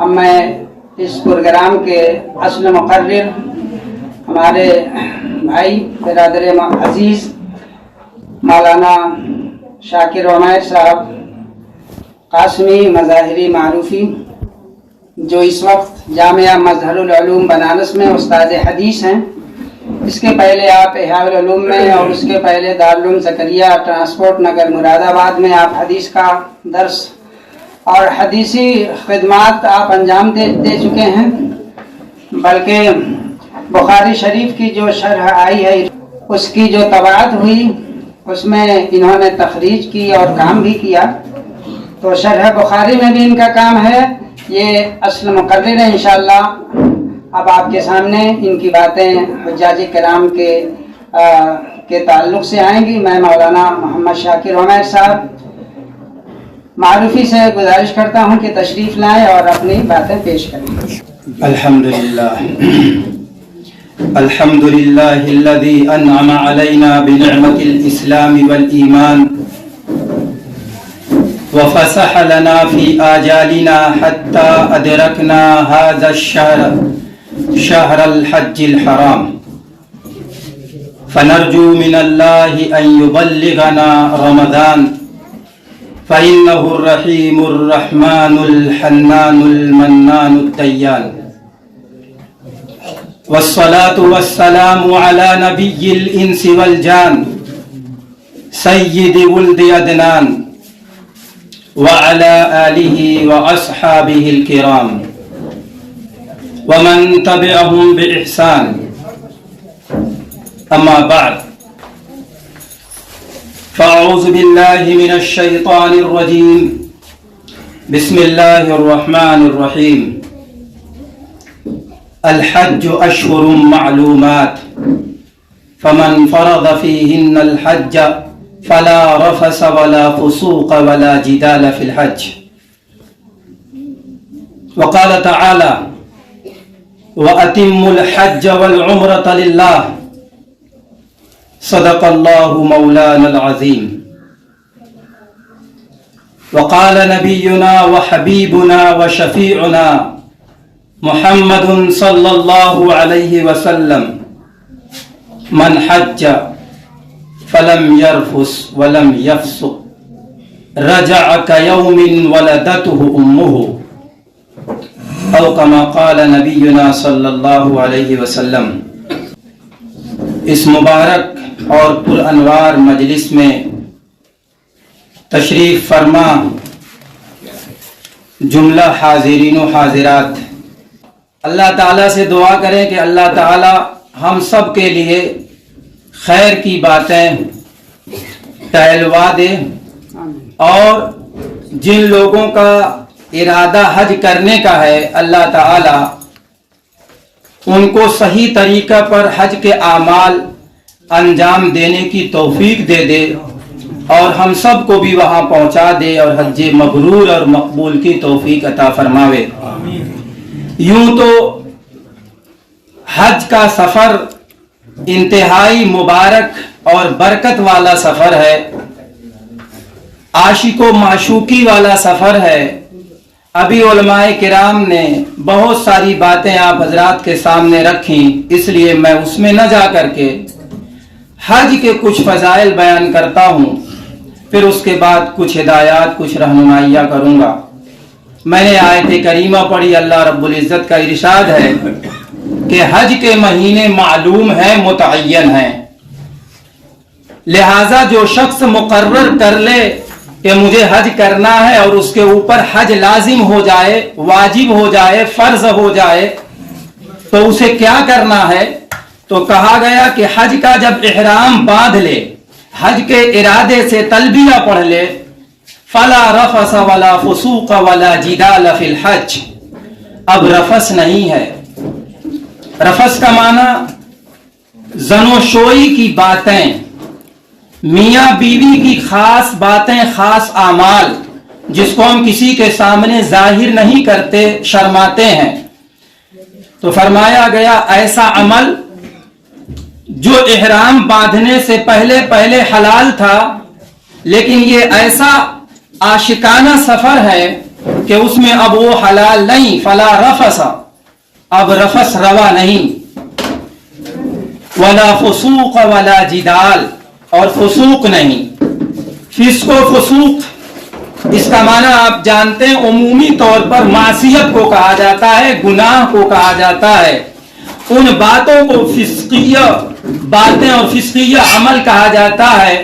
اب میں اس پروگرام کے اصل مقرر ہمارے بھائی برادر عزیز مولانا شاکر عمیر صاحب قاسمی مظاہری معروفی، جو اس وقت جامعہ مظہر العلوم بنارس میں استاد حدیث ہیں، اس کے پہلے آپ احیاء العلوم میں اور اس کے پہلے دارالعلوم زکریا ٹرانسپورٹ نگر مراد آباد میں آپ حدیث کا درس اور حدیثی خدمات آپ انجام دے چکے ہیں، بلکہ بخاری شریف کی جو شرح آئی ہے اس کی جو طباعت ہوئی اس میں انہوں نے تخریج کی اور کام بھی کیا، تو شرح بخاری میں بھی ان کا کام ہے، یہ اصل مقرر ہے انشاءاللہ۔ اب آپ کے سامنے ان کی باتیں حجاج کرام کے تعلق سے آئیں گی۔ میں مولانا محمد شاکر عمیر صاحب معروفی سے گزارش کرتا ہوں کہ تشریف لائیں اور اپنی باتیں پیش کریں۔ الحمدللہ الذی انعم علینا بنعمت الاسلام والایمان وفسح لنا فی آجالنا حتی ادرکنا هذا الشہر شہر الحج الحرام، فنرجو من اللہ ان یبلغنا رمضان فإنه الرحیم الرحمن الحنان المنان الدیان، والصلاة والسلام على نبی الانس والجان سید ولد عدنان وعلى آلہ واصحابہ الکرام ومن تبعهم بإحسان، اما بعد فاعوذ باللہ من الشیطان الرجیم، بسم اللہ الرحمن الرحیم۔ الحج اشہر معلومات فمن فرض فیہن الحج فلا رفث ولا فسوق ولا جدال فی الحج، وقال تعالی وَأَتِمُّ الْحَجَّ وَالْعُمْرَةَ لِلَّهِ صدق اللہ مولانا العظیم۔ وقال نبینا وحبیبنا وشفیعنا محمد صلی اللہ علیہ وسلم من حج فلم يرفث ولم يفسق رجع كيوم ولدته امه، او کما قال نبینا صلی اللہ علیہ وسلم۔ اس مبارک اور پر انوار مجلس میں تشریف فرما جملہ حاضرین و حاضرات، اللہ تعالیٰ سے دعا کریں کہ اللہ تعالیٰ ہم سب کے لیے خیر کی باتیں ٹہلوا دے، اور جن لوگوں کا ارادہ حج کرنے کا ہے اللہ تعالی ان کو صحیح طریقہ پر حج کے اعمال انجام دینے کی توفیق دے دے، اور ہم سب کو بھی وہاں پہنچا دے اور حج مبرور اور مقبول کی توفیق عطا فرماوے۔ یوں تو حج کا سفر انتہائی مبارک اور برکت والا سفر ہے، عاشق و معشوقی والا سفر ہے۔ ابھی علماء کرام نے بہت ساری باتیں آپ حضرات کے سامنے رکھیں، اس لیے میں اس میں نہ جا کر کے حج کے کچھ فضائل بیان کرتا ہوں، پھر اس کے بعد کچھ ہدایات، کچھ رہنمائیاں کروں گا۔ میں نے آیت کریمہ پڑھی، اللہ رب العزت کا ارشاد ہے کہ حج کے مہینے معلوم ہیں، متعین ہیں، لہذا جو شخص مقرر کر لے کہ مجھے حج کرنا ہے اور اس کے اوپر حج لازم ہو جائے، واجب ہو جائے، فرض ہو جائے، تو اسے کیا کرنا ہے؟ تو کہا گیا کہ حج کا جب احرام باندھ لے، حج کے ارادے سے تلبیہ پڑھ لے، فلا رفث ولا فسوق ولا جدال فی الحج، اب رفث نہیں ہے۔ رفث کا معنی زنوشوئی کی باتیں، میاں بیوی کی خاص باتیں، خاص اعمال جس کو ہم کسی کے سامنے ظاہر نہیں کرتے، شرماتے ہیں، تو فرمایا گیا ایسا عمل جو احرام باندھنے سے پہلے حلال تھا، لیکن یہ ایسا عاشقانہ سفر ہے کہ اس میں اب وہ حلال نہیں، فلا رفس، اب رفس روا نہیں، ولا فسوق ولا جدال، اور فسوق نہیں۔ فسق و فسوق اس کا معنی آپ جانتے ہیں، عمومی طور پر معصیت کو کہا جاتا ہے، گناہ کو کہا جاتا ہے۔ ان باتوں کو فسقیہ باتیں اور فسقیہ عمل کہا جاتا ہے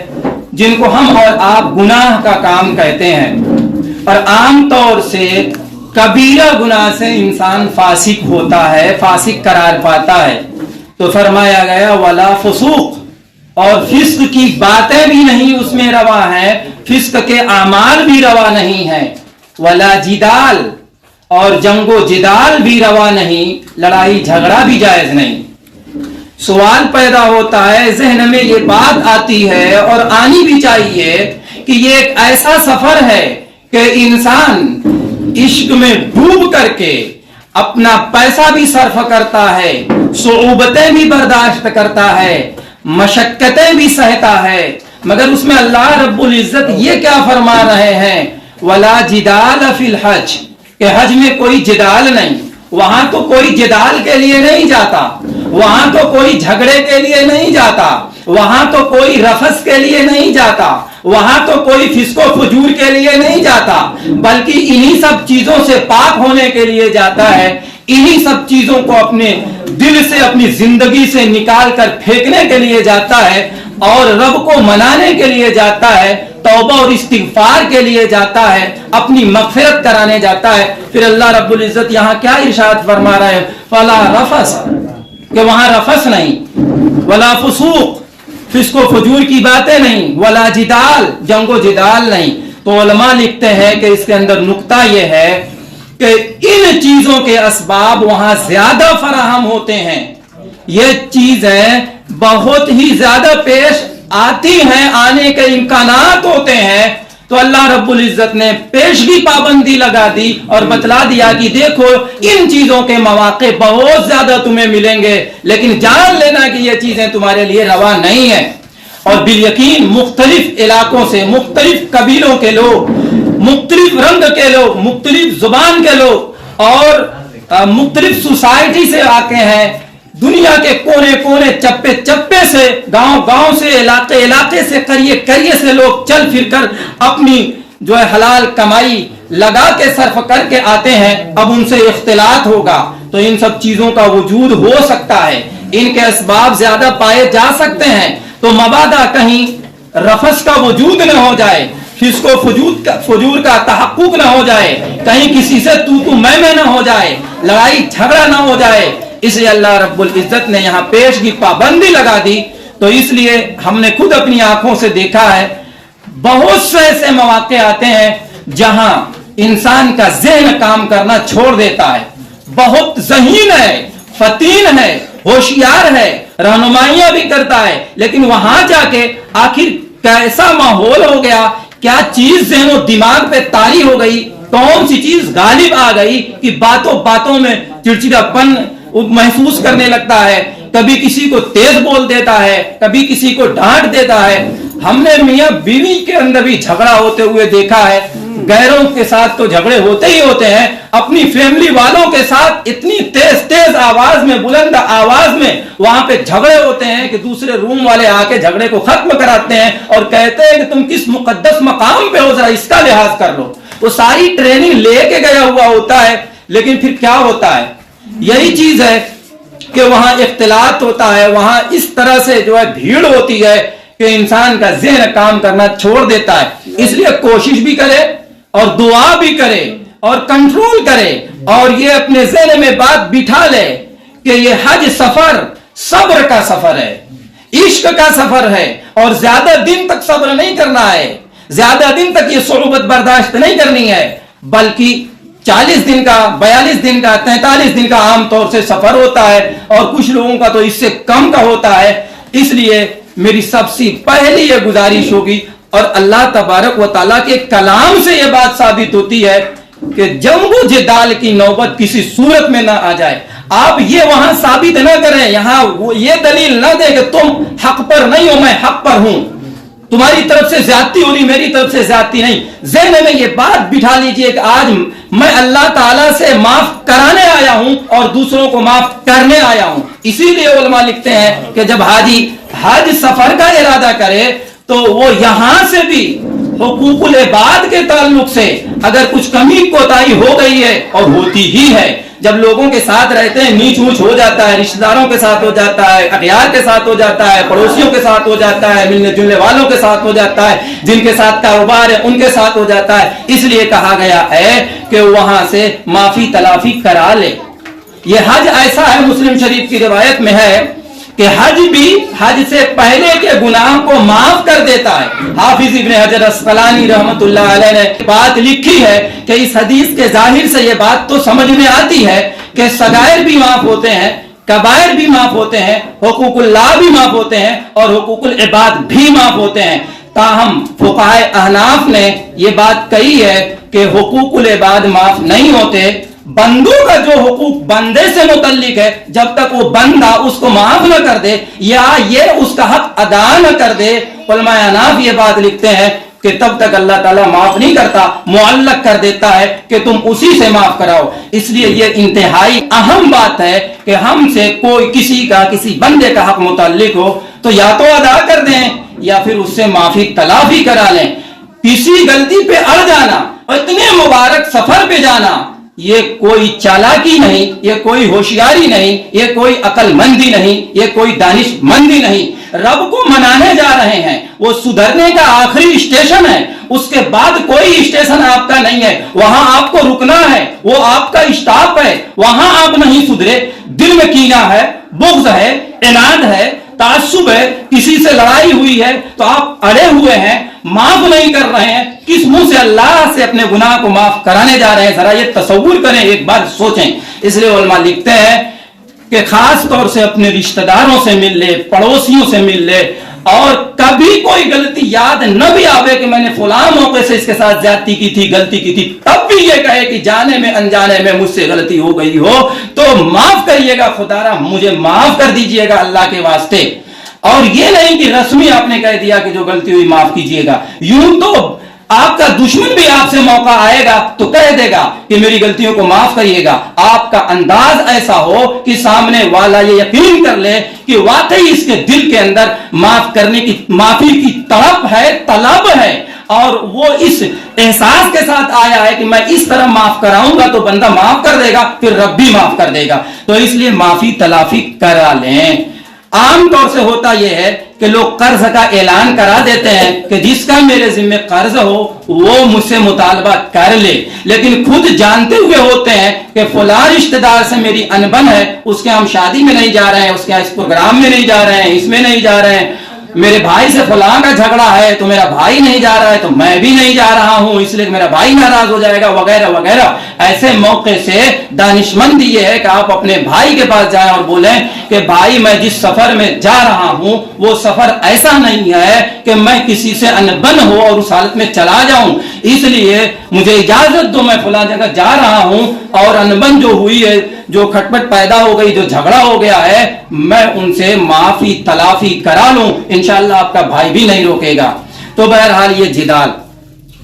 جن کو ہم اور آپ گناہ کا کام کہتے ہیں، اور عام طور سے کبیرہ گناہ سے انسان فاسق ہوتا ہے، فاسق قرار پاتا ہے۔ تو فرمایا گیا ولا فسوق، اور فسق کی باتیں بھی نہیں اس میں روا ہیں، فسق کے اعمال بھی روا نہیں ہیں، ولا جدال، اور جنگ و جدال بھی روا نہیں، لڑائی جھگڑا بھی جائز نہیں۔ سوال پیدا ہوتا ہے، ذہن میں یہ بات آتی ہے اور آنی بھی چاہیے کہ یہ ایک ایسا سفر ہے کہ انسان عشق میں ڈوب کر کے اپنا پیسہ بھی صرف کرتا ہے، صعوبتیں بھی برداشت کرتا ہے، مشقتیں بھی سہتا ہے، مگر اس میں اللہ رب العزت یہ کیا فرما رہے ہیں، ولا جدال فی الحج، کہ حج میں کوئی جدال نہیں، وہاں تو کوئی جدال کے لیے نہیں جاتا، وہاں تو کوئی جھگڑے کے لیے نہیں جاتا، وہاں تو کوئی رفث کے لیے نہیں جاتا، وہاں تو کوئی فسق و فجور کے لیے نہیں جاتا، بلکہ انہی سب چیزوں سے پاک ہونے کے لیے جاتا ہے، انہی سب چیزوں کو اپنے دل سے، اپنی زندگی سے نکال کر پھینکنے کے لیے جاتا ہے، اور رب کو منانے کے لیے جاتا ہے، توبہ اور استغفار کے لیے جاتا ہے، اپنی مغفرت کرانے جاتا ہے۔ پھر اللہ رب العزت یہاں کیا ارشاد فرما رہے ہیں، فلا رفث، کہ وہاں رفث نہیں، ولا فسوق، فسق و فجور کی باتیں نہیں، ولا جدال، جنگ و جدال نہیں۔ تو علماء لکھتے ہیں کہ اس کے اندر نقطہ یہ ہے کہ ان چیزوں کے اسباب وہاں زیادہ فراہم ہوتے ہیں، یہ چیزیں بہت ہی زیادہ پیش آتی ہیں، آنے کے امکانات ہوتے ہیں، تو اللہ رب العزت نے پیشگی پابندی لگا دی اور بتلا دیا کہ دیکھو ان چیزوں کے مواقع بہت زیادہ تمہیں ملیں گے، لیکن جان لینا کہ یہ چیزیں تمہارے لیے روا نہیں ہیں۔ اور بالیقین مختلف علاقوں سے، مختلف قبیلوں کے لوگ، مختلف رنگ کے لوگ، مختلف زبان کے لوگ، اور مختلف سوسائٹی سے آتے ہیں، دنیا کے کونے کونے، چپے چپے سے، گاؤں گاؤں سے، علاقے علاقے سے، قریے قریے سے لوگ چل پھر کر اپنی جو ہے حلال کمائی لگا کے صرف کر کے آتے ہیں۔ اب ان سے اختلاط ہوگا تو ان سب چیزوں کا وجود ہو سکتا ہے، ان کے اسباب زیادہ پائے جا سکتے ہیں، تو مبادا کہیں رفث کا وجود نہ ہو جائے، فسق و فجور کا تحقق نہ ہو جائے، کہیں کسی سے تو میں نہ ہو جائے، لڑائی جھگڑا نہ ہو جائے، اس لیے اللہ رب العزت نے یہاں پیشگی پابندی لگا دی۔ تو اس لیے ہم نے خود اپنی آنکھوں سے دیکھا ہے، بہت سے ایسے مواقع آتے ہیں جہاں انسان کا ذہن کام کرنا چھوڑ دیتا ہے، بہت ذہین ہے، فطین ہے، ہوشیار ہے، رہنمائیاں بھی کرتا ہے، لیکن وہاں جا کے آخر کیسا ماحول ہو گیا، کیا چیز ذہن و دماغ پہ طاری ہو گئی، کون سی چیز غالب آ گئی کہ باتوں باتوں میں چڑچڑاپن محسوس کرنے لگتا ہے، کبھی کسی کو تیز بول دیتا ہے، کبھی کسی کو ڈانٹ دیتا ہے۔ ہم نے میاں بیوی کے اندر بھی جھگڑا ہوتے ہوئے دیکھا ہے، غیروں کے ساتھ تو جھگڑے ہوتے ہی ہوتے ہیں، اپنی فیملی والوں کے ساتھ اتنی تیز تیز آواز میں، بلند آواز میں وہاں پہ جھگڑے ہوتے ہیں کہ دوسرے روم والے آ کے جھگڑے کو ختم کراتے ہیں اور کہتے ہیں کہ تم کس مقدس مقام پہ ہو، ذرا اس کا لحاظ کر لو۔ وہ ساری ٹریننگ لے کے گیا ہوا ہوتا ہے، لیکن پھر کیا ہوتا ہے، یہی چیز ہے کہ وہاں اختلاط ہوتا ہے، وہاں اس طرح سے جو ہے بھیڑ ہوتی ہے کہ انسان کا ذہن کام کرنا چھوڑ دیتا ہے۔ اس لیے کوشش بھی کرے اور دعا بھی کرے اور کنٹرول کرے، اور یہ اپنے ذہن میں بات بٹھا لے کہ یہ حج سفر صبر کا سفر ہے، عشق کا سفر ہے، اور زیادہ دن تک صبر نہیں کرنا ہے، زیادہ دن تک یہ صعوبت برداشت نہیں کرنی ہے، بلکہ 40 دن کا، 42 دن کا، 43 دن کا عام طور سے سفر ہوتا ہے، اور کچھ لوگوں کا تو اس سے کم کا ہوتا ہے۔ اس لیے میری سب سے پہلی یہ گزارش ہوگی، اور اللہ تبارک و تعالیٰ کے کلام سے یہ بات ثابت ہوتی ہے کہ جنگ و جدال کی نوبت کسی صورت میں نہ آ جائے۔ آپ یہ وہاں ثابت نہ کریں، یہاں یہ دلیل نہ دیں کہ تم حق پر نہیں ہو، میں حق پر ہوں، تمہاری طرف سے زیادتی ہو رہی، میری طرف سے زیادتی نہیں. ذہن میں یہ بات بٹھا لیجئے کہ آج میں اللہ تعالیٰ سے معاف کرانے آیا ہوں اور دوسروں کو معاف کرنے آیا ہوں. اسی لیے علماء لکھتے ہیں کہ جب حاجی حج سفر کا ارادہ کرے تو وہ یہاں سے بھی حقوق العباد کے تعلق سے اگر کچھ کمی کوتاہی ہو گئی ہے، اور ہوتی ہی ہے، جب لوگوں کے ساتھ رہتے ہیں نیچ موچ ہو جاتا ہے، رشتہ داروں کے ساتھ ہو جاتا ہے، اخیار کے ساتھ ہو جاتا ہے، پڑوسیوں کے ساتھ ہو جاتا ہے، ملنے جلنے والوں کے ساتھ ہو جاتا ہے، جن کے ساتھ کاروبار ہے ان کے ساتھ ہو جاتا ہے. اس لیے کہا گیا ہے کہ وہاں سے معافی تلافی کرا لے. یہ حج ایسا ہے، مسلم شریف کی روایت میں ہے کہ حج بھی حج سے پہلے کے گناہ کو معاف کر دیتا ہے. حافظ ابن حجر اسقلانی رحمت اللہ علیہ نے بات لکھی ہے کہ اس حدیث کے ظاہر سے یہ بات تو سمجھ میں آتی ہے کہ صغائر بھی معاف ہوتے ہیں، کبائر بھی معاف ہوتے ہیں، حقوق اللہ بھی معاف ہوتے ہیں اور حقوق العباد بھی معاف ہوتے ہیں. تاہم فقہائے احناف نے یہ بات کہی ہے کہ حقوق العباد معاف نہیں ہوتے. بندوں کا جو حقوق بندے سے متعلق ہے، جب تک وہ بندہ اس کو معاف نہ کر دے یا یہ اس کا حق ادا نہ کر دے، علماء احناف یہ بات لکھتے ہیں کہ تب تک اللہ تعالیٰ معاف نہیں کرتا، معلق کر دیتا ہے کہ تم اسی سے معاف کراؤ. اس لیے یہ انتہائی اہم بات ہے کہ ہم سے کوئی کسی بندے کا حق متعلق ہو تو یا تو ادا کر دیں یا پھر اس سے معافی تلافی کرا لیں. کسی غلطی پہ اڑ جانا اور اتنے مبارک سفر پہ جانا یہ کوئی چالاکی نہیں، یہ کوئی ہوشیاری نہیں، یہ کوئی عقل مندی نہیں، یہ کوئی دانش مندی نہیں. رب کو منانے جا رہے ہیں، وہ سدھرنے کا آخری اسٹیشن ہے، اس کے بعد کوئی اسٹیشن آپ کا نہیں ہے. وہاں آپ کو رکنا ہے، وہ آپ کا اسٹاپ ہے، وہاں آپ نہیں سدھرے. دل میں کینہ ہے، بغض ہے، عناد ہے، تعصب ہے، کسی سے لڑائی ہوئی ہے تو آپ اڑے ہوئے ہیں، معاف نہیں کر رہے ہیں. کس منہ سے اللہ سے اپنے گناہ کو معاف کرانے جا رہے ہیں؟ ذرا یہ تصور کریں، ایک بار سوچیں. اس لیے علماء لکھتے ہیں کہ خاص طور سے اپنے رشتہ داروں سے مل لے، پڑوسیوں سے مل لے، اور کبھی کوئی غلطی یاد نہ بھی آوے کہ میں نے فلاں موقع سے اس کے ساتھ زیادتی کی تھی، غلطی کی تھی، تب بھی یہ کہے کہ جانے میں انجانے میں مجھ سے غلطی ہو گئی ہو تو معاف کریے گا، خدا را مجھے معاف کر دیجئے گا اللہ کے واسطے. اور یہ نہیں کہ رسمی آپ نے کہہ دیا کہ جو غلطی ہوئی معاف کیجئے گا. یوں تو آپ کا دشمن بھی آپ سے موقع آئے گا تو کہہ دے گا کہ میری غلطیوں کو معاف کریے گا. آپ کا انداز ایسا ہو کہ سامنے والا یہ یقین کر لے کہ واقعی اس کے دل کے اندر معاف کرنے کی، معافی کی طلب ہے، طلب ہے، اور وہ اس احساس کے ساتھ آیا ہے کہ میں اس طرح معاف کراؤں گا تو بندہ معاف کر دے گا، پھر رب بھی معاف کر دے گا. تو اس لیے معافی تلافی کرا لیں. عام طور سے ہوتا یہ ہے کہ لوگ قرض کا اعلان کرا دیتے ہیں کہ جس کا میرے ذمہ قرض ہو وہ مجھ سے مطالبہ کر لے، لیکن خود جانتے ہوئے ہوتے ہیں کہ فلاں رشتہ دار سے میری انبن ہے، اس کے ہم شادی میں نہیں جا رہے ہیں، اس کے اس پروگرام میں نہیں جا رہے ہیں، اس میں نہیں جا رہے ہیں، میرے بھائی سے فلاں کا جھگڑا ہے تو میرا بھائی نہیں جا رہا ہے تو میں بھی نہیں جا رہا ہوں، اس لیے میرا بھائی ناراض ہو جائے گا، وغیرہ وغیرہ. ایسے موقع سے دانشمند یہ ہے کہ آپ اپنے بھائی کے پاس جائیں اور بولیں کہ بھائی میں جس سفر میں جا رہا ہوں وہ سفر ایسا نہیں ہے کہ میں کسی سے انبن ہو اور اس حالت میں چلا جاؤں، اس لیے مجھے اجازت دو، میں فلاں جگہ جا رہا ہوں اور انبن جو ہوئی ہے، جو کھٹپٹ پیدا ہو گئی، جو جھگڑا ہو گیا ہے، میں ان سے معافی تلافی کرا لوں، انشاءاللہ آپ کا بھائی بھی نہیں روکے گا. تو بہرحال یہ جدال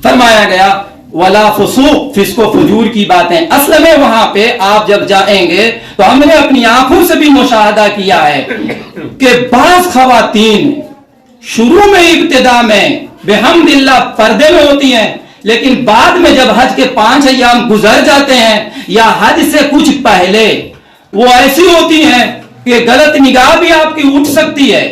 فرمایا گیا ولا فسوق، فسق و فجور کی باتیں. اصل میں وہاں پہ آپ جب جائیں گے تو ہم نے اپنی آنکھوں سے بھی مشاہدہ کیا ہے کہ بعض خواتین شروع میں، ابتدا میں بحمد اللہ پردے میں ہوتی ہیں، لیکن بعد میں جب حج کے 5 ایام گزر جاتے ہیں یا حج سے کچھ پہلے وہ ایسی ہوتی ہیں کہ غلط نگاہ بھی آپ کی اٹھ سکتی ہے.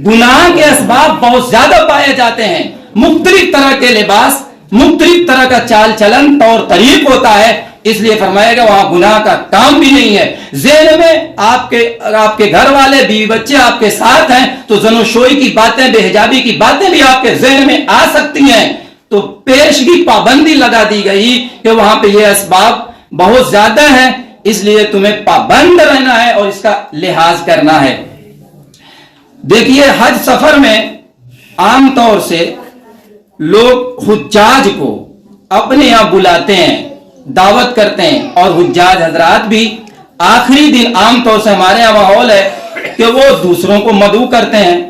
گناہ کے اسباب بہت زیادہ پائے جاتے ہیں، مختلف طرح کے لباس، مختلف طرح کا چال چلن، طور طریق ہوتا ہے. اس لیے فرمایا گیا وہاں گناہ کا کام بھی نہیں ہے. ذہن میں آپ کے گھر والے، بیوی بچے آپ کے ساتھ ہیں تو زن و شوئی کی باتیں، بے حجابی کی باتیں بھی آپ کے ذہن میں آ سکتی ہیں، تو پیشگی پابندی لگا دی گئی کہ وہاں پہ یہ اسباب بہت زیادہ ہیں، اس لیے تمہیں پابند رہنا ہے اور اس کا لحاظ کرنا ہے. دیکھیے حج سفر میں عام طور سے لوگ حجاج کو اپنے یہاں بلاتے ہیں، دعوت کرتے ہیں، اور حجاج حضرات بھی آخری دن عام طور سے ہمارے یہاں ماحول ہے کہ وہ دوسروں کو مدعو کرتے ہیں.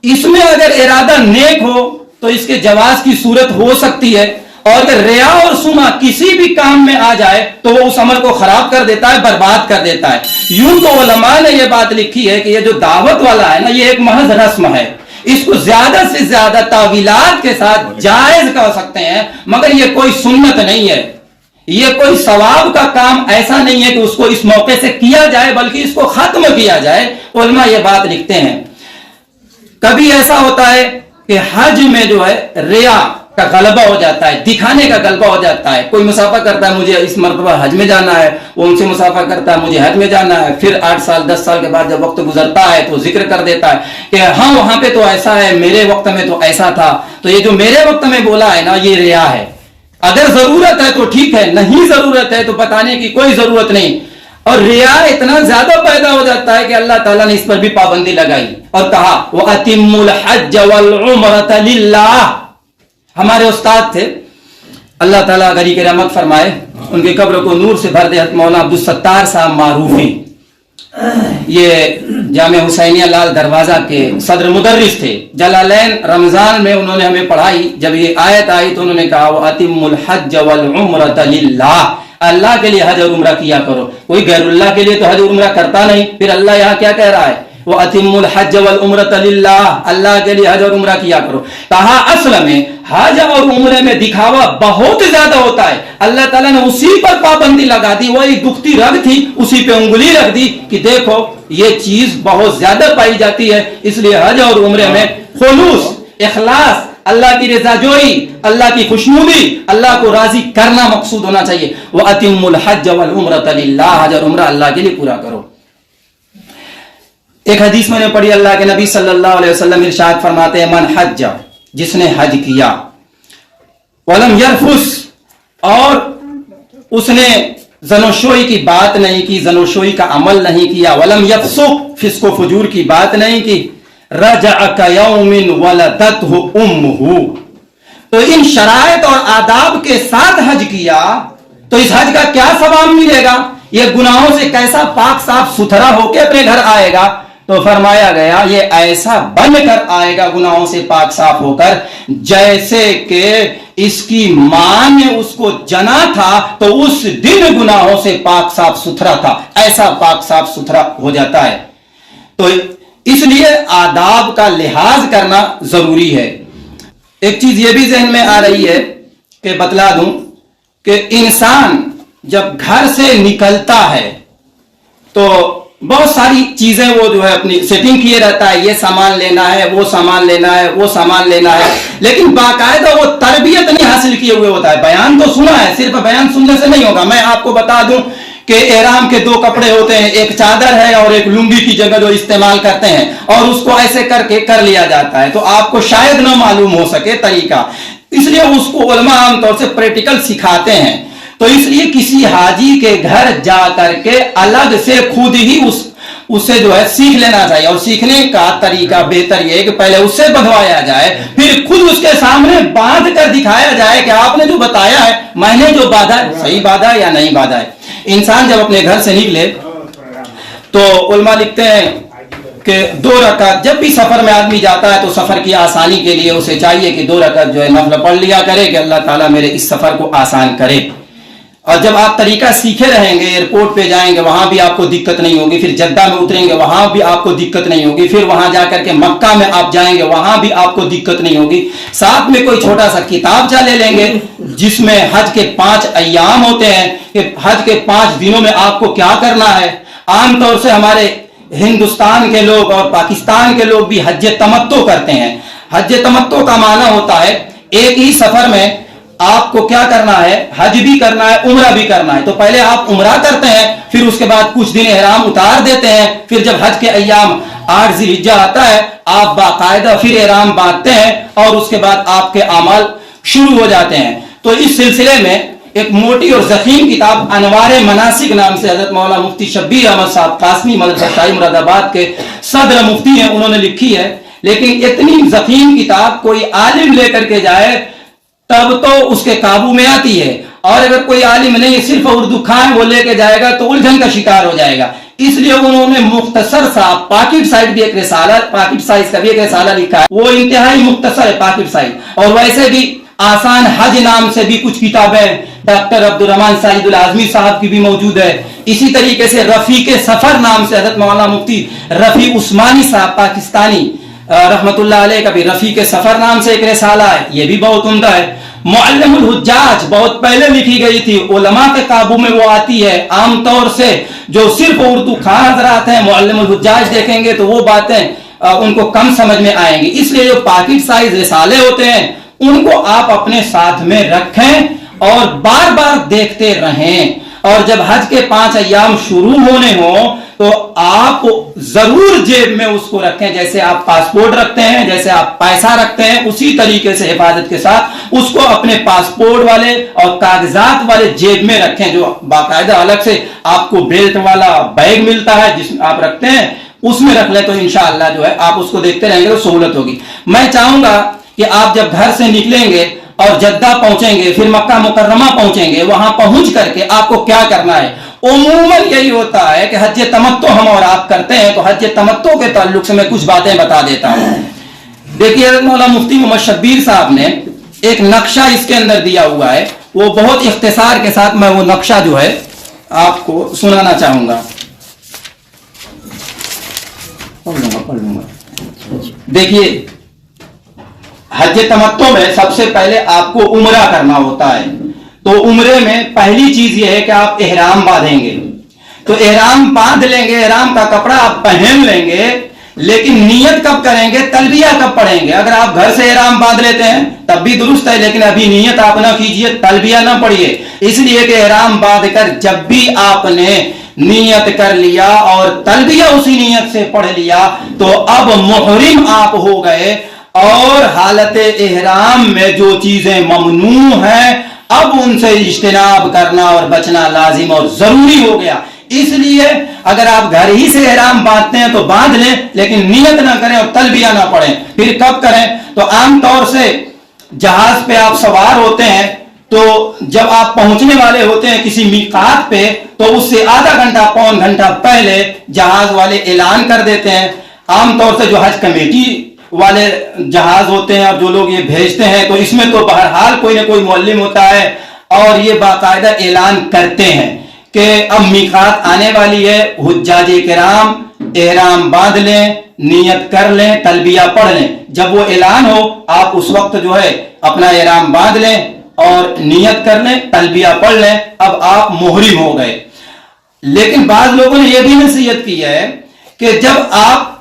اس میں اگر ارادہ نیک ہو تو اس کے جواز کی صورت ہو سکتی ہے، اور اگر ریا اور سما کسی بھی کام میں آ جائے تو وہ اس عمل کو خراب کر دیتا ہے، برباد کر دیتا ہے۔ یوں تو علماء نے یہ بات لکھی ہے کہ یہ جو دعوت والا ہے نا، یہ ایک محض رسم ہے، اس کو زیادہ سے زیادہ تعویلات کے ساتھ جائز کر سکتے ہیں، مگر یہ کوئی سنت نہیں ہے، یہ کوئی ثواب کا کام ایسا نہیں ہے کہ اس کو اس موقع سے کیا جائے، بلکہ اس کو ختم کیا جائے۔ علماء یہ بات لکھتے ہیں۔ کبھی ایسا ہوتا ہے کہ حج میں جو ہے ریا کا غلبہ ہو جاتا ہے، دکھانے کا غلبہ ہو جاتا ہے، کوئی مسافہ کرتا ہے مجھے اس مرتبہ حج میں جانا ہے، وہ ان سے مسافہ کرتا ہے مجھے حج میں جانا ہے، پھر 8 سال 10 سال کے بعد جب وقت گزرتا ہے تو ذکر کر دیتا ہے کہ ہاں وہاں پہ تو ایسا ہے، میرے وقت میں تو ایسا تھا۔ تو یہ جو میرے وقت میں بولا ہے نا، یہ ریا ہے۔ اگر ضرورت ہے تو ٹھیک ہے، نہیں ضرورت ہے تو بتانے کی کوئی ضرورت نہیں۔ اور ریا اتنا زیادہ پیدا ہو جاتا ہے کہ اللہ تعالیٰ نے اس پر بھی پابندی لگائی اور کہا وَأَتِمُّ الْحَجَّ وَالْعُمْرَةَ لِلَّهِ۔ ہمارے استاد تھے، اللہ تعالیٰ غنی کی رحمت فرمائے، ان کی قبر کو نور سے بھر دے، مولانا عبدالستار صاحب معروفی، یہ جامعہ حسینیہ لال دروازہ کے صدر مدرس تھے۔ جلالین رمضان میں انہوں نے ہمیں پڑھائی، جب یہ آیت آئی تو انہوں نے کہا وَأَتِمُّ الْحَجَّ وَالْعُمْرَةَ لِلَّهِ، اللہ کے لیے حج اور عمرہ کیا کرو۔ کوئی غیر اللہ کے لیے تو حج اور عمرہ کرتا نہیں، پھر اللہ یہاں کیا کہہ رہا ہے وَأَتِمُّ الْحَجَّ وَالْعُمْرَةَ لِلَّهِ، اللہ کے لیے حج اور عمرہ کیا کرو۔ کہا اصل میں حج اور عمرے میں دکھاوا بہت زیادہ ہوتا ہے، اللہ تعالیٰ نے اسی پر پابندی لگا دی، وہی دکھتی رگ تھی اسی پہ انگلی رکھ دی کہ دیکھو یہ چیز بہت زیادہ پائی جاتی ہے، اس لیے حج اور عمرے میں خلوص، اخلاص، اللہ کی رضا جوئی، اللہ کی خوشنودی، اللہ کو راضی کرنا مقصود ہونا چاہیے۔ وَأَتِمُّ الْحَجَّ وَالْعُمْرَةَ لِلَّهِ، حج اور عمرہ اللہ کے لیے پورا کرو۔ ایک حدیث میں نے پڑھی، اللہ کے نبی صلی اللہ علیہ وسلم ارشاد فرماتے ہیں من حج، جس نے حج کیا، ولم یرفس، اور اس نے زنوشوئی کی بات نہیں کی، زنوشوئی کا عمل نہیں کیا، ولم یفسق، فسق و فجور کی بات نہیں کی، رجع کیوم ولدتہ امہ، تو ان شرائط اور آداب کے ساتھ حج کیا تو اس حج کا کیا ثواب ملے گا، یہ گناہوں سے کیسا پاک صاف ستھرا ہو کے اپنے گھر آئے گا، تو فرمایا گیا یہ ایسا بن کر آئے گا گناہوں سے پاک صاف ہو کر جیسے کہ اس کی ماں نے اس کو جنا تھا تو اس دن گناہوں سے پاک صاف ستھرا تھا، ایسا پاک صاف ستھرا ہو جاتا ہے۔ تو اس لیے آداب کا لحاظ کرنا ضروری ہے۔ ایک چیز یہ بھی ذہن میں آ رہی ہے کہ بتلا دوں کہ انسان جب گھر سے نکلتا ہے تو بہت ساری چیزیں وہ جو ہے اپنی سیٹنگ کیے رہتا ہے، یہ سامان لینا ہے، وہ سامان لینا ہے، وہ سامان لینا ہے، لیکن باقاعدہ وہ تربیت نہیں حاصل کیے ہوئے ہوتا ہے۔ بیان تو سنا ہے، صرف بیان سننے سے نہیں ہوگا۔ میں آپ کو بتا دوں کہ احرام کے 2 کپڑے ہوتے ہیں، ایک چادر ہے اور ایک لنگی کی جگہ جو استعمال کرتے ہیں، اور اس کو ایسے کر کے کر لیا جاتا ہے، تو آپ کو شاید نہ معلوم ہو سکے طریقہ، اس لیے اس کو علماء عام طور سے پریکٹیکل سکھاتے ہیں۔ تو اس لیے کسی حاجی کے گھر جا کر کے الگ سے خود ہی اسے جو ہے سیکھ لینا چاہیے، اور سیکھنے کا طریقہ بہتر یہ ہے کہ پہلے اس سے بندھوایا جائے، پھر خود اس کے سامنے باندھ کر دکھایا جائے کہ آپ نے جو بتایا ہے، میں نے جو باندھا ہے صحیح باندھا ہے یا نہیں باندھا ہے۔ انسان جب اپنے گھر سے نکلے تو علماء لکھتے ہیں کہ 2 رکعت، جب بھی سفر میں آدمی جاتا ہے تو سفر کی آسانی کے لیے اسے چاہیے کہ 2 رکعت جو ہے نفل پڑھ لیا کرے کہ اللہ تعالیٰ میرے اس سفر کو آسان کرے۔ اور جب آپ طریقہ سیکھے رہیں گے، ایئرپورٹ پہ جائیں گے وہاں بھی آپ کو دقت نہیں ہوگی، پھر جدہ میں اتریں گے وہاں بھی آپ کو دقت نہیں ہوگی، پھر وہاں جا کر کے مکہ میں آپ جائیں گے وہاں بھی آپ کو دقت نہیں ہوگی۔ ساتھ میں کوئی چھوٹا سا کتابچہ لے لیں گے جس میں حج کے 5 ایام ہوتے ہیں کہ حج کے 5 دنوں میں آپ کو کیا کرنا ہے۔ عام طور سے ہمارے ہندوستان کے لوگ اور پاکستان کے لوگ بھی حج تمتع کرتے ہیں۔ حج تمتع کا معنی ہوتا ہے ایک ہی سفر میں آپ کو کیا کرنا ہے، حج بھی کرنا ہے، عمرہ بھی کرنا ہے۔ تو پہلے آپ عمرہ کرتے ہیں، پھر اس کے بعد کچھ دن احرام اتار دیتے ہیں، پھر جب حج کے ایام 8 ذی الحجہ آتا ہے آپ باقاعدہ پھر احرام باندھتے ہیں اور اس کے بعد آپ کے اعمال شروع ہو جاتے ہیں۔ تو اس سلسلے میں ایک موٹی اور ضخیم کتاب انوار مناسک نام سے حضرت مولانا مفتی شبیر احمد صاحب قاسمی مدرسہ مراد آباد کے صدر مفتی ہیں، انہوں نے لکھی ہے، لیکن اتنی ضخیم کتاب کوئی عالم لے کر کے جائے تب تو اس کے قابو میں آتی ہے، اور اگر کوئی عالم نہیں صرف اردو کھائیں وہ لے کے جائے گا تو الجھن کا شکار ہو جائے گا۔ اس لیے انہوں نے مختصر سا پاکٹ سائز بھی ایک رسالہ، پاکٹ سائز کا بھی ایک رسالہ لکھا ہے، وہ انتہائی مختصر ہے پاکٹ سائز. اور ویسے بھی آسان حج نام سے بھی کچھ کتابیں ڈاکٹر عبد الرحمان سعید العظمی صاحب کی بھی موجود ہے. اسی طریقے سے رفیق سفر نام سے حضرت مولانا مفتی رفیع عثمانی صاحب پاکستانی رحمت اللہ علیہ کا بھی رفیق سفر نام سے ایک رسالہ ہے، یہ بھی بہت عمدہ ہے. معلم الحجاج بہت پہلے لکھی گئی تھی، علماء کے قابو میں وہ آتی ہے. عام طور سے جو صرف اردو خواہ حضرات ہیں معلم الحجاج دیکھیں گے تو وہ باتیں ان کو کم سمجھ میں آئیں گی. اس لیے جو پاکٹ سائز رسالے ہوتے ہیں ان کو آپ اپنے ساتھ میں رکھیں اور بار بار دیکھتے رہیں. اور جب حج کے 5 ایام شروع ہونے ہوں تو آپ ضرور جیب میں اس کو رکھیں، جیسے آپ پاسپورٹ رکھتے ہیں، جیسے آپ پیسہ رکھتے ہیں، اسی طریقے سے حفاظت کے ساتھ اس کو اپنے پاسپورٹ والے اور کاغذات والے جیب میں رکھیں، جو باقاعدہ الگ سے آپ کو بیلٹ والا بیگ ملتا ہے جس میں آپ رکھتے ہیں، اس میں رکھ لیں تو انشاءاللہ جو ہے آپ اس کو دیکھتے رہیں گے تو سہولت ہوگی. میں چاہوں گا کہ آپ جب گھر سے نکلیں گے اور جدہ پہنچیں گے، پھر مکہ مکرمہ پہنچیں گے، وہاں پہنچ کر کے آپ کو کیا کرنا ہے. عموماً یہی ہوتا ہے کہ حج تمتع ہم اور آپ کرتے ہیں، تو حج تمتع کے تعلق سے میں کچھ باتیں بتا دیتا ہوں. دیکھیے مولانا مفتی محمد شبیر صاحب نے ایک نقشہ اس کے اندر دیا ہوا ہے، وہ بہت اختصار کے ساتھ میں وہ نقشہ جو ہے آپ کو سنانا چاہوں گا. پڑھ لوں گا. دیکھیے حج تمتع میں سب سے پہلے آپ کو عمرہ کرنا ہوتا ہے. تو عمرے میں پہلی چیز یہ ہے کہ آپ احرام باندھیں گے. تو احرام باندھ لیں گے، احرام کا کپڑا آپ پہن لیں گے، لیکن نیت کب کریں گے، تلبیہ کب پڑھیں گے. اگر آپ گھر سے احرام باندھ لیتے ہیں تب بھی درست ہے، لیکن ابھی نیت آپ نہ کیجئے، تلبیہ نہ پڑھیے. اس لیے کہ احرام باندھ کر جب بھی آپ نے نیت کر لیا اور تلبیہ اسی نیت سے پڑھ لیا تو اب محرم آپ ہو گئے. اور حالت احرام میں جو چیزیں ممنوع ہیں اب ان سے اجتناب کرنا اور بچنا لازم اور ضروری ہو گیا. اس لیے اگر آپ گھر ہی سے احرام باندھتے ہیں تو باندھ لیں، لیکن نیت نہ کریں اور تلبیہ نہ پڑھیں. پھر کب کریں؟ تو عام طور سے جہاز پہ آپ سوار ہوتے ہیں تو جب آپ پہنچنے والے ہوتے ہیں کسی میقات پہ تو اس سے آدھا گھنٹہ پون گھنٹہ پہلے جہاز والے اعلان کر دیتے ہیں. عام طور سے جو حج کمیٹی والے جہاز ہوتے ہیں اور جو لوگ یہ بھیجتے ہیں تو اس میں تو بہرحال کوئی نہ کوئی معلم ہوتا ہے اور یہ باقاعدہ اعلان کرتے ہیں کہ اب میقات آنے والی ہے، حجاج کرام احرام باندھ لیں، نیت کر لیں، تلبیہ پڑھ لیں. جب وہ اعلان ہو آپ اس وقت جو ہے اپنا احرام باندھ لیں اور نیت کر لیں، تلبیہ پڑھ لیں، اب آپ محرم ہو گئے. لیکن بعض لوگوں نے یہ بھی نصیحت کی ہے کہ جب آپ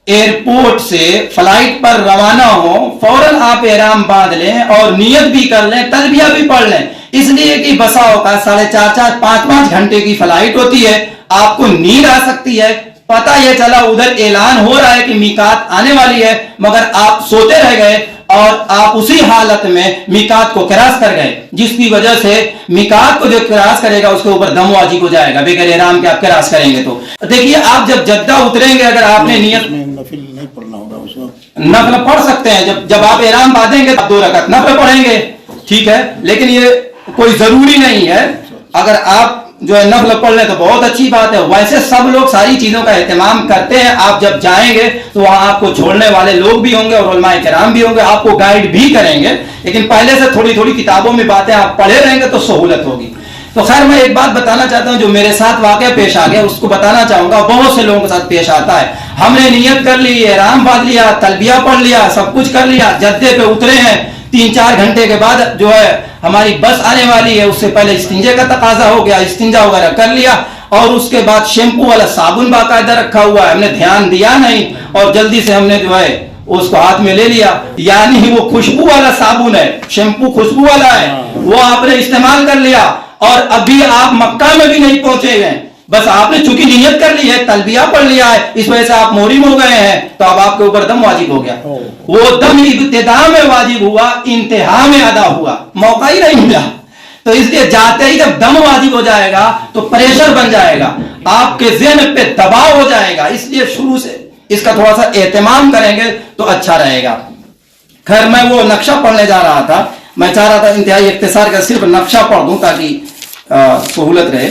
ایئرپورٹ سے فلائٹ پر روانہ ہو فوراً آپ احرام باندھ لیں اور نیت بھی کر لیں، تلبیہ بھی پڑھ لیں. اس لیے کہ بسا اوقات 4.5 5 گھنٹے کی فلائٹ ہوتی ہے، آپ کو نیند آ سکتی ہے، پتہ یہ چلا ادھر اعلان ہو رہا ہے کہ میقات آنے والی ہے مگر آپ سوتے رہ گئے اور آپ اسی حالت میں میقات کو کراس کر گئے، جس کی وجہ سے میقات کو جو کراس کرے گا اس کے اوپر دم واجب ہو جائے گا بغیر احرام کے آپ کراس کریں گے. تو دیکھیے آپ جب جدہ اتریں گے اگر آپ نے نیت نفل نہیں پڑھنا ہوگا اس وقت، نفل پڑھ سکتے ہیں. جب آپ احرام باندھیں گے 2 رکعت نفل پڑھیں گے، ٹھیک ہے، لیکن یہ کوئی ضروری نہیں ہے. اگر آپ جو ہے نفل پڑھ لیں تو بہت اچھی بات ہے. ویسے سب لوگ ساری چیزوں کا اہتمام کرتے ہیں. آپ جب جائیں گے تو وہاں آپ کو چھوڑنے والے لوگ بھی ہوں گے اور علماء کرام بھی ہوں گے، آپ کو گائیڈ بھی کریں گے، لیکن پہلے سے تھوڑی تھوڑی کتابوں میں باتیں آپ پڑھے رہیں گے تو سہولت ہوگی. تو خیر میں ایک بات بتانا چاہتا ہوں جو میرے ساتھ واقعہ پیش آ گیا اس کو بتانا چاہوں گا. بہت سے لوگوں کے ساتھ پیش آتا ہے. ہم نے نیت کر لی، احرام باندھ لیا، تلبیہ پڑھ لیا، سب کچھ کر لیا، جدے پہ اترے ہیں، 3-4 گھنٹے کے بعد جو ہے ہماری بس آنے والی ہے، اس سے پہلے استنجے کا تقاضا ہو گیا، استنجا وغیرہ کر لیا اور اس کے بعد شیمپو والا صابن باقاعدہ رکھا ہوا ہے، ہم نے دھیان دیا نہیں اور جلدی سے ہم نے جو ہے اس کو ہاتھ میں لے لیا. یعنی وہ خوشبو والا صابن ہے، شیمپو خوشبو والا ہے، وہ آپ نے استعمال کر لیا اور ابھی آپ مکہ میں بھی نہیں پہنچے گئے، بس آپ نے چونکہ نیت کر لی ہے، تلبیہ پڑھ لیا ہے، اس وجہ سے آپ محرم ہو گئے ہیں تو اب آپ کے اوپر دم واجب ہو گیا. وہ دم ابتدا میں واجب ہوا، انتہا میں ادا ہوا، موقع ہی نہیں ملا. تو اس لیے جاتے ہی جب دم واجب ہو جائے گا تو پریشر بن جائے گا، آپ کے ذہن پہ دباؤ ہو جائے گا. اس لیے شروع سے اس کا تھوڑا سا اہتمام کریں گے تو اچھا رہے گا. خیر میں وہ نقشہ پڑھنے جا رہا تھا، میں چاہ رہا تھا انتہائی اختصار کا صرف نقشہ پڑھ دوں تاکہ سہولت رہے.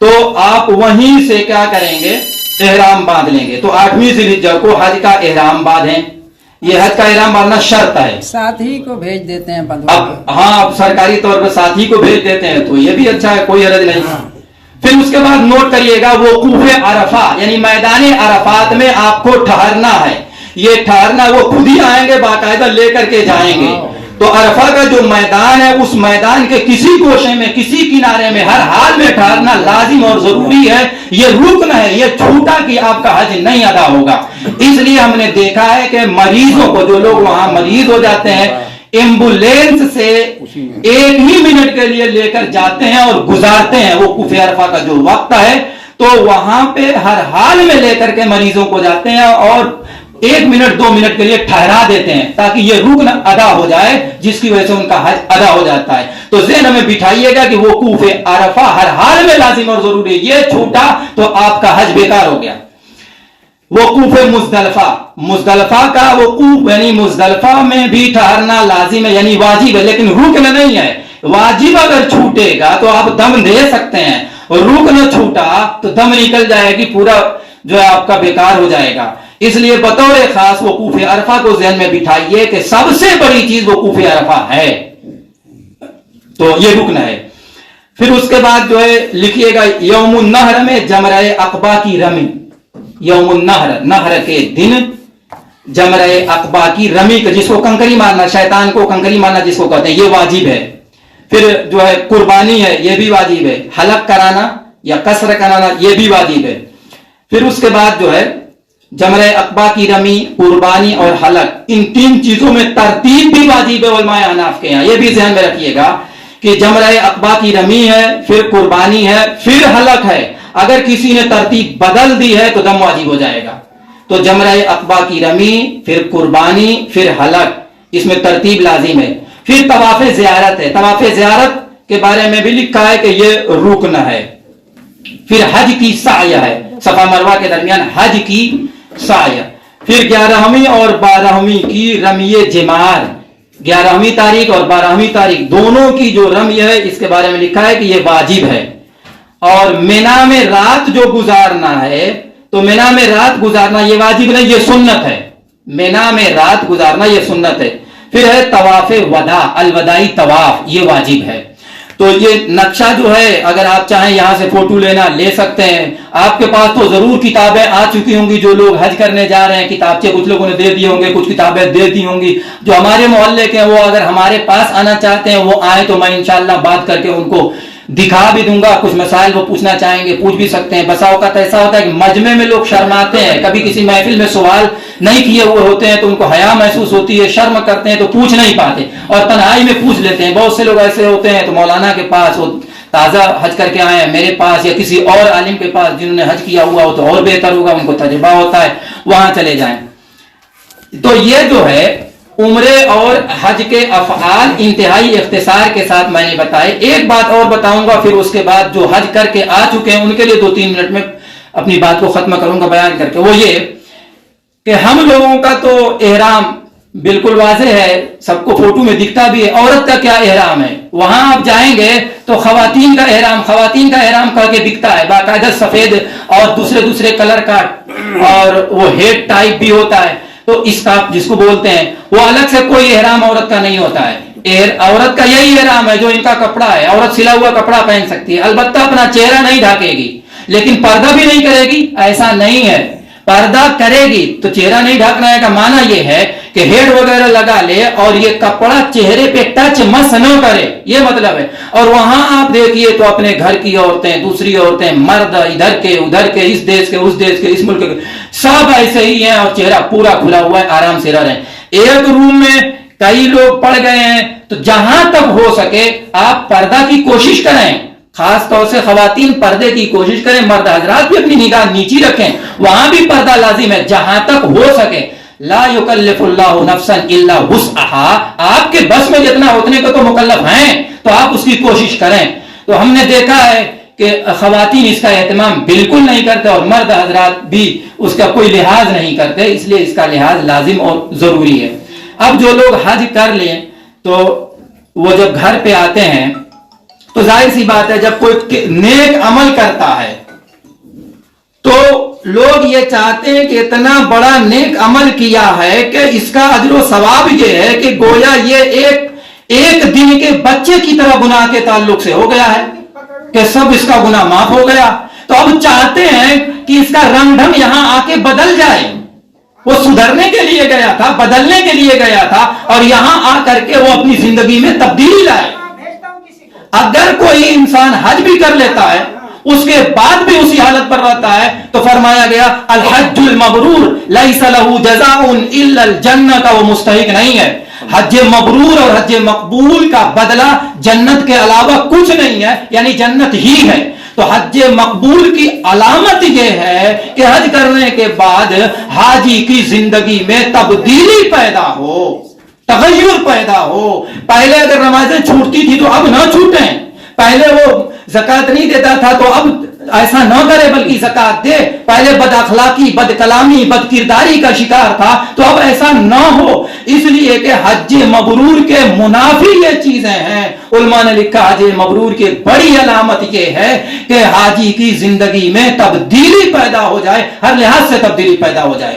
تو آپ وہیں سے کیا کریں گے؟ احرام باندھ لیں گے. تو 8ویں ذی الحجہ کو حج کا احرام باندھیں. یہ حج کا احرام باندھنا شرط ہے. ساتھی کو بھیج دیتے ہیں بندھوا اب ہاں اب سرکاری طور پر ساتھی کو بھیج دیتے ہیں تو یہ بھی اچھا ہے, کوئی حرج نہیں. پھر اس کے بعد نوٹ کریے گا وقوف عرفہ, یعنی میدان عرفات میں آپ کو ٹھہرنا ہے. یہ ٹھہرنا وہ خود ہی آئیں گے, باقاعدہ لے کر کے جائیں گے. تو عرفہ کا جو میدان ہے اس میدان کے کسی گوشے میں, کسی کنارے میں ہر حال میں ٹھہرنا لازم اور ضروری ہے. یہ رکن ہے, یہ چھوٹا کہ آپ کا حج نہیں ادا ہوگا. اس لیے ہم نے دیکھا ہے کہ مریضوں کو, جو لوگ وہاں مریض ہو جاتے ہیں, ایمبولینس سے 1 ہی منٹ کے لیے لے کر جاتے ہیں اور گزارتے ہیں وقوف عرفہ کا جو وقت ہے. تو وہاں پہ ہر حال میں لے کر کے مریضوں کو جاتے ہیں اور 1 منٹ 2 منٹ کے لیے ٹھہرا دیتے ہیں تاکہ یہ رکن ادا ہو جائے, جس کی وجہ سے ان کا حج ادا ہو جاتا ہے. تو ذہن میں بٹھائیے گا کہ وقوف عرفہ ہر حال میں لازم اور ضروری ہے. یہ چھوٹا تو آپ کا حج بیکار ہو گیا. وقوف مزدلفہ, مزدلفہ کا وقوف یعنی مزدلفہ میں بھی ٹھہرنا لازم ہے, یعنی واجب ہے, لیکن رکن نہیں ہے. واجب اگر چھوٹے گا تو آپ دم دے سکتے ہیں, اور رکن چھوٹا تو دم نکل جائے گی, پورا جو ہے آپ کا بیکار ہو جائے گا. اس لیے بطور خاص وقوف عرفہ کو ذہن میں بٹھائیے کہ سب سے بڑی چیز وقوف عرفہ ہے, تو یہ رکن ہے. پھر اس کے بعد جو ہے لکھیے گا یوم النحر میں جمرہ عقبہ کی رمی. یوم النحر, نحر کے دن جمرہ عقبہ کی رمی, جس کو کنکری مارنا, شیطان کو کنکری مارنا جس کو کہتے ہیں, یہ واجب ہے. پھر جو ہے قربانی ہے, یہ بھی واجب ہے. حلق کرانا یا قصر کرانا یہ بھی واجب ہے. پھر اس کے بعد جو ہے جمرہ عقبہ کی رمی, قربانی اور حلق, ان 3 چیزوں میں ترتیب بھی واجب ہے علماء احناف کے یہاں. یہ بھی ذہن میں رکھیے گا کہ جمرہ عقبہ کی رمی ہے, پھر قربانی ہے, پھر حلق ہے. اگر کسی نے ترتیب بدل دی ہے تو دم واجب ہو جائے گا. تو جمرہ عقبہ کی رمی, پھر قربانی, پھر حلق, اس میں ترتیب لازم ہے. پھر طواف زیارت ہے. طواف زیارت کے بارے میں بھی لکھا ہے کہ یہ رکن ہے. پھر حج کی سعی ہے, صفا مروہ کے درمیان حج کی سعی. پھر 11ویں اور 12ویں کی رمی جمار, 11ویں تاریخ اور 12ویں تاریخ دونوں کی جو رمی ہے اس کے بارے میں لکھا ہے کہ یہ واجب ہے. اور مینا میں رات جو گزارنا ہے, تو مینا میں رات گزارنا یہ واجب نہیں, یہ سنت ہے. مینا میں رات گزارنا یہ سنت ہے. پھر ہے طواف وداع, الوداعی طواف, یہ واجب ہے. تو یہ نقشہ جو ہے اگر آپ چاہیں یہاں سے فوٹو لینا لے سکتے ہیں. آپ کے پاس تو ضرور کتابیں آ چکی ہوں گی, جو لوگ حج کرنے جا رہے ہیں کتابچے کچھ لوگوں نے دے دیے ہوں گے, کچھ کتابیں دے دی ہوں گی. جو ہمارے محلے کے ہیں وہ اگر ہمارے پاس آنا چاہتے ہیں وہ آئیں, تو میں انشاءاللہ بات کر کے ان کو دکھا بھی دوں گا. کچھ مسائل وہ پوچھنا چاہیں گے پوچھ بھی سکتے ہیں. بسا اوقات ایسا ہوتا ہے کہ مجمع میں لوگ شرماتے ہیں, کبھی کسی محفل میں سوال نہیں کیے ہوئے ہوتے ہیں تو ان کو حیا محسوس ہوتی ہے, شرم کرتے ہیں تو پوچھ نہیں پاتے, اور تنہائی میں پوچھ لیتے ہیں. بہت سے لوگ ایسے ہوتے ہیں تو مولانا کے پاس, وہ تازہ حج کر کے آئے ہیں, میرے پاس یا کسی اور عالم کے پاس جنہوں نے حج کیا ہوا ہو تو اور بہتر ہوگا, ان کو تجربہ ہوتا ہے, وہاں چلے جائیں. تو یہ جو ہے عمرے اور حج کے افعال انتہائی اختصار کے ساتھ میں نے بتائے. ایک بات اور بتاؤں گا, پھر اس کے بعد جو حج کر کے آ چکے ہیں ان کے لیے 2-3 منٹ میں اپنی بات کو ختم کروں گا بیان کر کے. وہ یہ کہ ہم لوگوں کا تو احرام بالکل واضح ہے, سب کو فوٹو میں دکھتا بھی ہے. عورت کا کیا احرام ہے؟ وہاں آپ جائیں گے تو خواتین کا احرام کر کے دکھتا ہے, باقاعدہ سفید اور دوسرے کلر کا, اور وہ ہیڈ ٹائپ بھی ہوتا ہے. تو اس کا جس کو بولتے ہیں وہ الگ سے کوئی احرام عورت کا نہیں ہوتا ہے. عورت کا یہی احرام ہے جو ان کا کپڑا ہے. عورت سلا ہوا کپڑا پہن سکتی ہے, البتہ اپنا چہرہ نہیں ڈھانکے گی, لیکن پردہ بھی نہیں کرے گی ایسا نہیں ہے. پردہ کرے گی تو چہرہ نہیں ڈھانکنا کا معنی یہ ہے کہ ہیڈ وغیرہ لگا لے اور یہ کپڑا چہرے پہ ٹچ مس نہ کرے, یہ مطلب ہے. اور وہاں آپ دیکھیے تو اپنے گھر کی عورتیں, دوسری عورتیں, مرد ادھر کے ادھر کے, اس دیش کے اس دیش کے, اس ملک کے, سب ایسے ہی ہیں اور چہرہ پورا کھلا ہوا ہے, آرام سے رہ رہے ہیں. ایک روم میں کئی لوگ پڑ گئے ہیں, تو جہاں تک ہو سکے آپ پردہ کی کوشش کریں, خاص طور سے خواتین پردے کی کوشش کریں. مرد حضرات بھی اپنی نگاہ نیچی رکھیں, وہاں بھی پردہ لازم ہے جہاں تک ہو سکے. لا یکلف اللہ نفسا الا وسعها, آپ کے بس میں جتنا اتنے کو تو مکلف ہیں, تو آپ اس کی کوشش کریں. تو ہم نے دیکھا ہے کہ خواتین اس کا اہتمام بالکل نہیں کرتے اور مرد حضرات بھی اس کا کوئی لحاظ نہیں کرتے, اس لیے اس کا لحاظ لازم اور ضروری ہے. اب جو لوگ حج کر لیں تو وہ جب گھر پہ آتے ہیں تو ظاہر سی بات ہے جب کوئی نیک عمل کرتا ہے تو لوگ یہ چاہتے ہیں کہ اتنا بڑا نیک عمل کیا ہے کہ اس کا اجر و ثواب یہ ہے کہ گویا یہ ایک دن کے بچے کی طرح گناہ کے تعلق سے ہو گیا ہے کہ سب اس کا گناہ معاف ہو گیا. تو اب چاہتے ہیں کہ اس کا رنگ ڈھنگ یہاں آ کے بدل جائے. وہ سدھرنے کے لیے گیا تھا, بدلنے کے لیے گیا تھا, اور یہاں آ کر کے وہ اپنی زندگی میں تبدیلی لائے. اگر کوئی انسان حج بھی کر لیتا ہے اس کے بعد بھی اسی حالت پر رہتا ہے تو فرمایا گیا الحج المبرور لیس له جزاء الا الجنہ, کا وہ مستحق نہیں ہے. حج مبرور اور حج مقبول کا بدلہ جنت کے علاوہ کچھ نہیں ہے, یعنی جنت ہی ہے. تو حج مقبول کی علامت یہ ہے کہ حج کرنے کے بعد حاجی کی زندگی میں تبدیلی پیدا ہو, تغیر پیدا ہو. پہلے اگر نمازیں چھوٹتی تھی تو اب نہ چھوٹیں. پہلے وہ زکات نہیں دیتا تھا تو اب ایسا نہ کرے بلکہ زکات دے. پہلے بد اخلاقی, بد کلامی, بد کرداری کا شکار تھا تو اب ایسا نہ ہو. اس لیے کہ حج مبرور کے منافی یہ چیزیں ہیں. علماء نے لکھا حج مبرور کی بڑی علامت یہ ہے کہ حاجی کی زندگی میں تبدیلی پیدا ہو جائے, ہر لحاظ سے تبدیلی پیدا ہو جائے,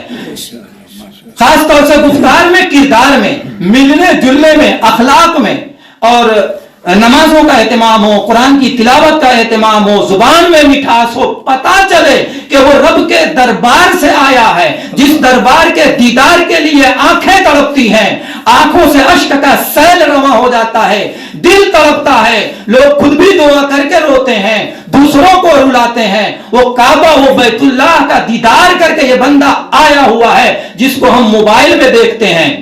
خاص طور سے گفتار میں, کردار میں, ملنے جلنے میں, اخلاق میں, اور نمازوں کا اہتمام ہو, قرآن کی تلاوت کا اہتمام ہو, زبان میں مٹھاس ہو. پتا چلے کہ وہ رب کے دربار سے آیا ہے, جس دربار کے دیدار کے لیے آنکھیں تڑپتی ہیں, آنکھوں سے اشک کا سیل رواں ہو جاتا ہے, دل تڑپتا ہے. لوگ خود بھی دعا کر کے روتے ہیں, دوسروں کو رلاتے ہیں. وہ کعبہ, وہ بیت اللہ کا دیدار کر کے یہ بندہ آیا ہوا ہے جس کو ہم موبائل میں دیکھتے ہیں.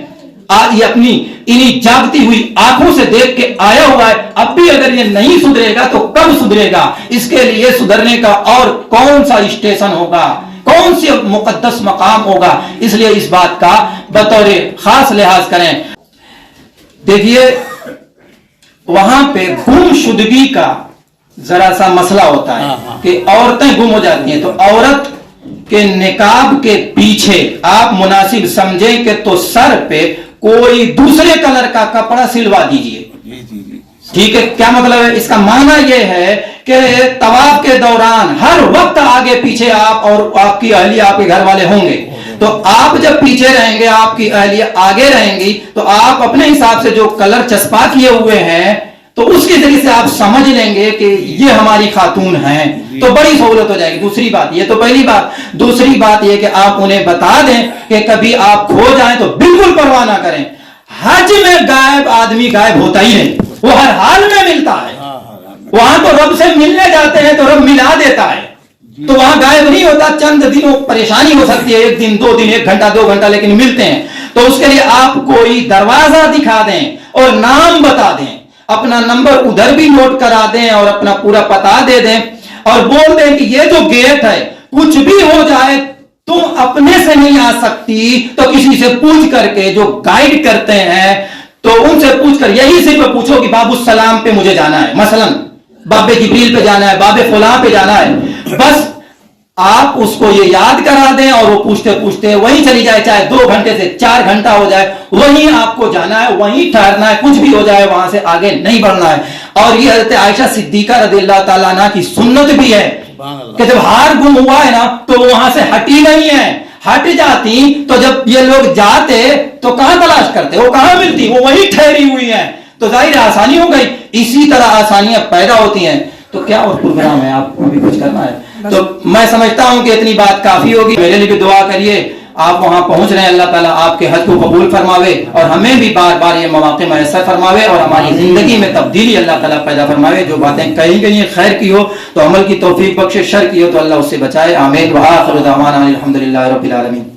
یہ اپنی انہی جاگتی ہوئی آنکھوں سے دیکھ کے آیا ہوا ہے. اب بھی اگر یہ نہیں سدھرے گا تو کب سدھرے گا؟ اس کے لیے سدھرنے کا اور کون سا اسٹیشن ہوگا, کون سی مقدس مقام ہوگا؟ اس لیے اس بات کا بطور خاص لحاظ کریں. دیکھیے وہاں پہ گم شدگی کا ذرا سا مسئلہ ہوتا ہے کہ عورتیں گم ہو جاتی ہیں. تو عورت کے نقاب کے پیچھے آپ مناسب سمجھیں کہ تو سر پہ کوئی دوسرے کلر کا کپڑا سلوا دیجئے. ٹھیک ہے, کیا مطلب ہے؟ اس کا معنی یہ ہے کہ طواف کے دوران ہر وقت آگے پیچھے آپ اور آپ کی اہلیہ, آپ کے گھر والے ہوں گے. تو آپ جب پیچھے رہیں گے, آپ کی اہلیہ آگے رہیں گی, تو آپ اپنے حساب سے جو کلر چسپا کیے ہوئے ہیں تو اس کے ذریعے سے آپ سمجھ لیں گے کہ یہ ہماری خاتون ہیں, تو بڑی سہولت ہو جائے گی. دوسری بات یہ تو پہلی بات. دوسری بات یہ کہ آپ انہیں بتا دیں کہ کبھی آپ کھو جائیں تو بالکل پرواہ نہ کریں. حج میں غائب آدمی غائب ہوتا ہی نہیں, وہ ہر حال میں ملتا ہے. وہاں تو رب سے ملنے جاتے ہیں تو رب ملا دیتا ہے, تو وہاں غائب نہیں ہوتا. چند دنوں پریشانی ہو سکتی ہے, 1 دن 2 دن, 1 گھنٹہ 2 گھنٹہ, لیکن ملتے ہیں. تو اس کے لیے آپ کوئی دروازہ دکھا دیں اور نام بتا دیں, اپنا نمبر ادھر بھی نوٹ کرا دیں اور اپنا پورا پتہ دے دیں اور بول دیں کہ یہ جو گیٹ ہے کچھ بھی ہو جائے تم اپنے سے نہیں آ سکتی, تو کسی سے پوچھ کر کے جو گائیڈ کرتے ہیں تو ان سے پوچھ کر یہی صرف پوچھو کہ باب السلام پہ مجھے جانا ہے, مثلا باب جبریل پہ جانا ہے, باب فلاں پہ جانا ہے. بس آپ اس کو یہ یاد کرا دیں اور وہ پوچھتے پوچھتے وہیں چلی جائے, چاہے 2 گھنٹے سے 4 گھنٹہ ہو جائے, وہیں آپ کو جانا ہے, وہیں ٹھہرنا ہے, کچھ بھی ہو جائے وہاں سے آگے نہیں بڑھنا ہے. اور یہ حضرت عائشہ صدیقہ رضی اللہ تعالیٰ عنہ کی سنت بھی ہے کہ جب ہار گم ہوا ہے نا تو وہاں سے ہٹی نہیں ہے. ہٹ جاتی تو جب یہ لوگ جاتے تو کہاں تلاش کرتے, وہ کہاں ملتی, وہ وہیں ٹھہری ہوئی ہیں. تو ظاہر آسانی ہو گئی. اسی طرح آسانیاں پیدا ہوتی ہیں. تو کیا اور پروگرام ہے, آپ کو بھی کچھ کرنا ہے؟ تو میں سمجھتا ہوں کہ اتنی بات کافی ہوگی. میرے لیے بھی دعا کریے, آپ وہاں پہنچ رہے ہیں, اللہ تعالیٰ آپ کے حج کو قبول فرماوے اور ہمیں بھی بار بار یہ مواقع میسر فرماوے اور ہماری زندگی میں تبدیلی اللہ تعالیٰ پیدا فرماوے. جو باتیں کہیں گئی ہیں خیر کی ہو تو عمل کی توفیق بخشے, شر کی ہو تو اللہ اس سے بچائے. آمین. وآخر دعوانا الحمدللہ رب العالمین.